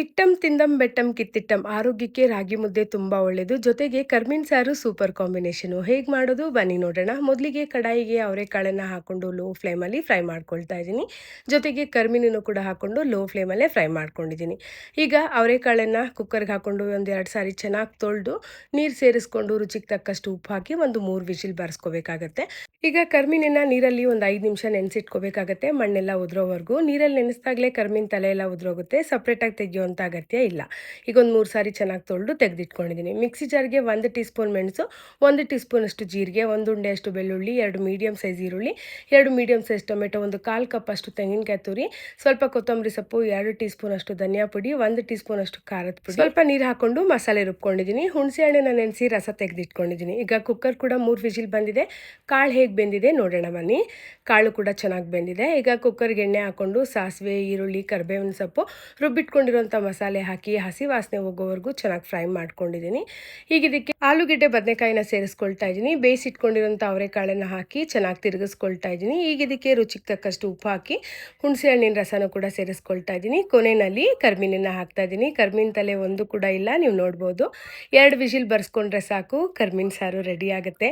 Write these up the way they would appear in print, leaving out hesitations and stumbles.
ಇಟ್ಟಂ ತಿಂದಂ ಬೆಟ್ಟಂ ಕಿತ್ತಿಟ್ಟಂ ಆರೋಗ್ಯಕ್ಕೆ ರಾಗಿ ಮುದ್ದೆ ತುಂಬಾ ಒಳ್ಳೆಯದು. ಜೊತೆಗೆ ಕರ್ಮಿನ್ ಸಾರು ಸೂಪರ್ ಕಾಂಬಿನೇಷನು. ಹೇಗೆ ಮಾಡೋದು ಬನ್ನಿ ನೋಡೋಣ. ಮೊದಲಿಗೆ ಕಡಾಯಿಗೆ ಅವರೆಕಾಳನ್ನು ಹಾಕೊಂಡು ಲೋ ಫ್ಲೇಮಲ್ಲಿ ಫ್ರೈ ಮಾಡ್ಕೊಳ್ತಾ ಇದ್ದೀನಿ. ಜೊತೆಗೆ ಕರ್ಮಿನೂ ಕೂಡ ಹಾಕೊಂಡು ಲೋ ಫ್ಲೇಮಲ್ಲೇ ಫ್ರೈ ಮಾಡ್ಕೊಂಡಿದ್ದೀನಿ. ಈಗ ಅವರೆಕಾಳನ್ನು ಕುಕ್ಕರ್ಗೆ ಹಾಕೊಂಡು ಒಂದೆರಡು ಸಾರಿ ಚೆನ್ನಾಗಿ ತೊಳೆದು ನೀರು ಸೇರಿಸ್ಕೊಂಡು ರುಚಿಗೆ ತಕ್ಕಷ್ಟು ಉಪ್ಪು ಹಾಕಿ ಒಂದು 3 ವಿಸಿಲ್ ಬಾರಿಸ್ಕೋಬೇಕಾಗತ್ತೆ. ಈಗ ಕರ್ಮಿನನ್ನ ನೀರಲ್ಲಿ ಒಂದು 5 ನಿಮಿಷ ನೆನೆಸಿಟ್ಕೋಬೇಕಾಗತ್ತೆ, ಮಣ್ಣೆಲ್ಲ ಉದುರೋವರೆಗೂ. ನೀರಲ್ಲಿ ನೆನೆಸಿದಾಗಲೇ ಕರ್ಮಿನ ತಲೆ ಎಲ್ಲ ಉದುರೋಗುತ್ತೆ, ಸಪ್ರೇಟಾಗಿ ತೆಗೆಯುವಂಥ ಅಗತ್ಯ ಇಲ್ಲ. ಈಗ ಒಂದು 3 ಸಾರಿ ಚೆನ್ನಾಗಿ ತೊಳೆದು ತೆಗೆದಿಟ್ಕೊಂಡಿದ್ದೀನಿ. ಮಿಕ್ಸಿ ಜಾರ್ಗೆ 1 ಟೀ ಸ್ಪೂನ್ ಮೆಣಸು, 1 ಟೀ ಸ್ಪೂನಷ್ಟು ಜೀರಿಗೆ, 1 ಉಂಡೆಯಷ್ಟು ಬೆಳ್ಳುಳ್ಳಿ, 2 ಮೀಡಿಯಮ್ ಸೈಜ್ ಈರುಳ್ಳಿ, 2 ಮೀಡಿಯಮ್ ಸೈಜ್ ಟೊಮೆಟೊ, ಒಂದು 1/4 ಕಪ್ಪಷ್ಟು ತೆಂಗಿನಕಾಯಿ ತುರಿ, ಸ್ವಲ್ಪ ಕೊತ್ತಂಬರಿ ಸೊಪ್ಪು, 2 ಟೀ ಸ್ಪೂನಷ್ಟು ಧನಿಯಾ ಪುಡಿ, 1 ಟೀ ಸ್ಪೂನಷ್ಟು ಖಾರದ ಪುಡಿ, ಸ್ವಲ್ಪ ನೀರು ಹಾಕೊಂಡು ಮಸಾಲೆ ರುಬ್ಕೊಂಡಿದ್ದೀನಿ. ಹುಣಸೆ ಹಣ್ಣನ್ನು ನೆನೆಸಿ ರಸ ತೆಗೆದಿಟ್ಕೊಂಡಿದ್ದೀನಿ. ಈಗ ಕುಕ್ಕರ್ ಕೂಡ 3 ವಿಸಿಲ್ ಬಂದಿದೆ. ಕಾಳು ಹೇಗೆ ಬೆಂದಿದೆ ನೋಡೋಣ ಬನ್ನಿ. ಕಾಳು ಕೂಡ ಚೆನ್ನಾಗಿ ಬೆಂದಿದೆ. ಈಗ ಕುಕ್ಕರ್ಗೆ ಎಣ್ಣೆ ಹಾಕೊಂಡು ಸಾಸಿವೆ, ಈರುಳ್ಳಿ, ಕರಿಬೇವಿನ ಸೊಪ್ಪು, ರುಬ್ಬಿಟ್ಕೊಂಡಿರುವಂಥ ಮಸಾಲೆ ಹಾಕಿ ಹಸಿ ವಾಸನೆ ಹೋಗೋವರೆಗೂ ಚೆನ್ನಾಗಿ ಫ್ರೈ ಮಾಡ್ಕೊಂಡಿದ್ದೀನಿ. ಈಗ ಇದಕ್ಕೆ ಆಲೂಗೆಡ್ಡೆ ಬದನೆಕಾಯಿನ ಸೇರಿಸ್ಕೊಳ್ತಾ ಇದ್ದೀನಿ. ಬೇಯಿಸಿಟ್ಕೊಂಡಿರೋಂಥ ಅವರೆಕಾಳನ್ನು ಹಾಕಿ ಚೆನ್ನಾಗಿ ತಿರುಗಿಸ್ಕೊಳ್ತಾ ಇದ್ದೀನಿ. ಈಗ ಇದಕ್ಕೆ ರುಚಿಗೆ ತಕ್ಕಷ್ಟು ಉಪ್ಪು ಹಾಕಿ ಹುಣಸೆ ಹಣ್ಣಿನ ರಸನೂ ಕೂಡ ಸೇರಿಸ್ಕೊಳ್ತಾ ಇದ್ದೀನಿ. ಕೊನೆಯಲ್ಲಿ ಕರ್ಮೀನನ್ನು ಹಾಕ್ತಾ ಇದ್ದೀನಿ. ಕರ್ಮೀನ್ ತಲೆ ಒಂದು ಕೂಡ ಇಲ್ಲ, ನೀವು ನೋಡ್ಬೋದು. 2 ವಿಸಿಲ್ ಬರ್ಸ್ಕೊಂಡ್ರೆ ಸಾಕು, ಕರ್ಮೀನ್ ಸಾರು ರೆಡಿ ಆಗುತ್ತೆ.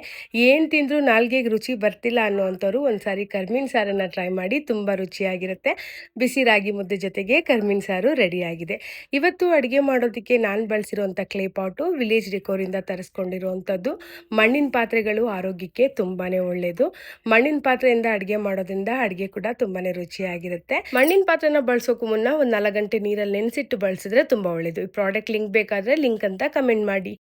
ಏನು ತಿಂದರೂ ನಾಲ್ಗೆಗೆ ರುಚಿ ಬರ್ತಿಲ್ಲ ಅನ್ನೋವಂಥವ್ರು ಒಂದ್ಸಾರಿ ಕರ್ಮೀನ್ ಸಾರನ್ನು ಟ್ರೈ ಮಾಡಿ, ತುಂಬ ರುಚಿಯಾಗಿರುತ್ತೆ. ಬಿಸಿ ರಾಗಿ ಮುದ್ದೆ ಜೊತೆಗೆ ಕರ್ಮೀನ್ ಸಾರು ರೆಡಿಯಾಗಿದೆ. ಇವತ್ತು ಅಡುಗೆ ಮಾಡೋದಕ್ಕೆ ನಾನು ಬಳಸಿರುವಂಥ ಕ್ಲೇ ಪಾಟು ವಿಲೇಜ್ ಡೆಕೋರಿಂದ ತರಿಸ್ಕೊಂಡಿರುವಂಥದ್ದು. ಮಣ್ಣಿನ ಪಾತ್ರೆಗಳು ಆರೋಗ್ಯಕ್ಕೆ ತುಂಬಾ ಒಳ್ಳೆಯದು. ಮಣ್ಣಿನ ಪಾತ್ರೆಯಿಂದ ಅಡುಗೆ ಮಾಡೋದ್ರಿಂದ ಅಡುಗೆ ಕೂಡ ತುಂಬಾ ರುಚಿಯಾಗಿರುತ್ತೆ. ಮಣ್ಣಿನ ಪಾತ್ರೆನ ಬಳಸೋಕ್ಕೂ ಮುನ್ನ ಒಂದು 4 ಗಂಟೆ ನೀರಲ್ಲಿ ನೆನೆಸಿಟ್ಟು ಬಳಸಿದ್ರೆ ತುಂಬ ಒಳ್ಳೆಯದು. ಈ ಪ್ರಾಡಕ್ಟ್ ಲಿಂಕ್ ಬೇಕಾದರೆ ಲಿಂಕ್ ಅಂತ ಕಮೆಂಟ್ ಮಾಡಿ.